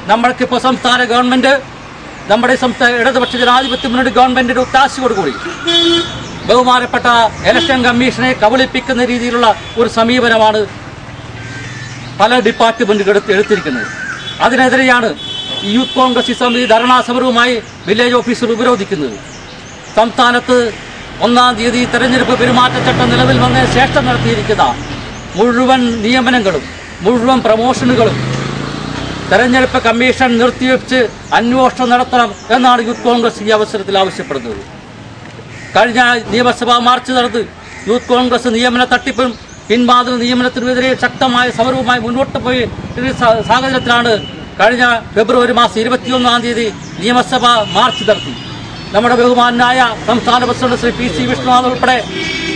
നമ്മൾക്കിപ്പോൾ സംസ്ഥാന ഗവൺമെന്റ് നമ്മുടെ സംസ്ഥാന ഇടതുപക്ഷ ജനാധിപത്യ മുന്നണി ഗവൺമെന്റിന്റെ ഒത്താശയോടുകൂടി ബഹുമാനപ്പെട്ട ഇലക്ഷൻ കമ്മീഷനെ കബളിപ്പിക്കുന്ന രീതിയിലുള്ള ഒരു സമീപനമാണ് പല ഡിപ്പാർട്ട്മെന്റുകൾ എടുത്തിരിക്കുന്നത്. അതിനെതിരെയാണ് യൂത്ത് കോൺഗ്രസ് ഈ സമിതി ധർണാ സമരവുമായി വില്ലേജ് ഓഫീസർ ഉപരോധിക്കുന്നത്. സംസ്ഥാനത്ത് 1-ാം തീയതി തെരഞ്ഞെടുപ്പ് പെരുമാറ്റച്ചട്ടം നിലവിൽ വന്നതിന് ശേഷം നടത്തിയിരിക്കുന്ന മുഴുവൻ നിയമനങ്ങളും മുഴുവൻ പ്രമോഷനുകളും തെരഞ്ഞെടുപ്പ് കമ്മീഷൻ നിർത്തിവെച്ച് അന്വേഷണം നടത്തണം എന്നാണ് യൂത്ത് കോൺഗ്രസ് ഈ അവസരത്തിൽ ആവശ്യപ്പെടുന്നത്. കഴിഞ്ഞ നിയമസഭാ മാർച്ച് നടന്ന് യൂത്ത് കോൺഗ്രസ് നിയമന തട്ടിപ്പും പിൻവാതിൽ നിയമനത്തിനെതിരെ ശക്തമായ സമരവുമായി മുന്നോട്ട് പോയി സാഹചര്യത്തിലാണ് കഴിഞ്ഞ ഫെബ്രുവരി മാസം 21-ാം തീയതി നിയമസഭാ മാർച്ച് നടത്തി. നമ്മുടെ ബഹുമാനായ സംസ്ഥാന പ്രസിഡന്റ് ശ്രീ PC വിഷ്ണുനാഥ് ഉൾപ്പെടെ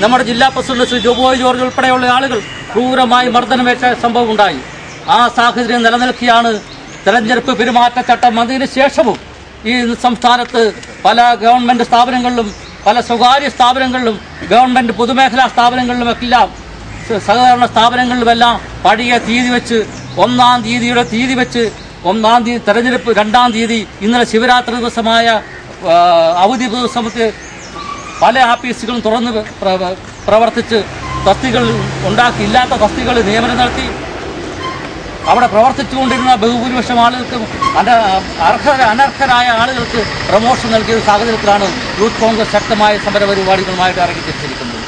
നമ്മുടെ ജില്ലാ പ്രസിഡന്റ് ശ്രീ ജോബോയ് ജോർജ് ഉൾപ്പെടെയുള്ള ആളുകൾ ക്രൂരമായി മർദ്ദനമേറ്റ സംഭവം ഉണ്ടായി. ആ സാഹചര്യം നിലനിൽക്കുകയാണ് തെരഞ്ഞെടുപ്പ് പെരുമാറ്റച്ചട്ടം വന്നതിന് ശേഷവും ഈ സംസ്ഥാനത്ത് പല ഗവൺമെന്റ് സ്ഥാപനങ്ങളിലും പല സ്വകാര്യ സ്ഥാപനങ്ങളിലും ഗവൺമെന്റ് പൊതുമേഖലാ സ്ഥാപനങ്ങളിലുമെല്ലാം സഹകരണ സ്ഥാപനങ്ങളിലുമെല്ലാം പഴയ തീയതി വെച്ച് 1-ാം തീയതിയുടെ തീയതി വെച്ച് 1-ാം തീയതി തെരഞ്ഞെടുപ്പ് 2-ാം തീയതി ഇന്നലെ ശിവരാത്രി ദിവസമായ അവധി ദിവസമൊക്കെ പല ആഫീസുകളും തുറന്ന് പ്രവർത്തിച്ച് തസ്തികൾ ഉണ്ടാക്കി ഇല്ലാത്ത തസ്തികൾ നിയമനം നടത്തി അവിടെ പ്രവർത്തിച്ചുകൊണ്ടിരുന്ന ബഹുഭൂരിപക്ഷം ആളുകൾക്കും അനർഹരായ ആളുകൾക്ക് പ്രമോഷൻ നൽകിയ സാഹചര്യത്തിലാണ് യൂത്ത് കോൺഗ്രസ് ശക്തമായ സമരപരിപാടികളുമായിട്ട് ഇറങ്ങിത്തിരിച്ചിരിക്കുന്നത്.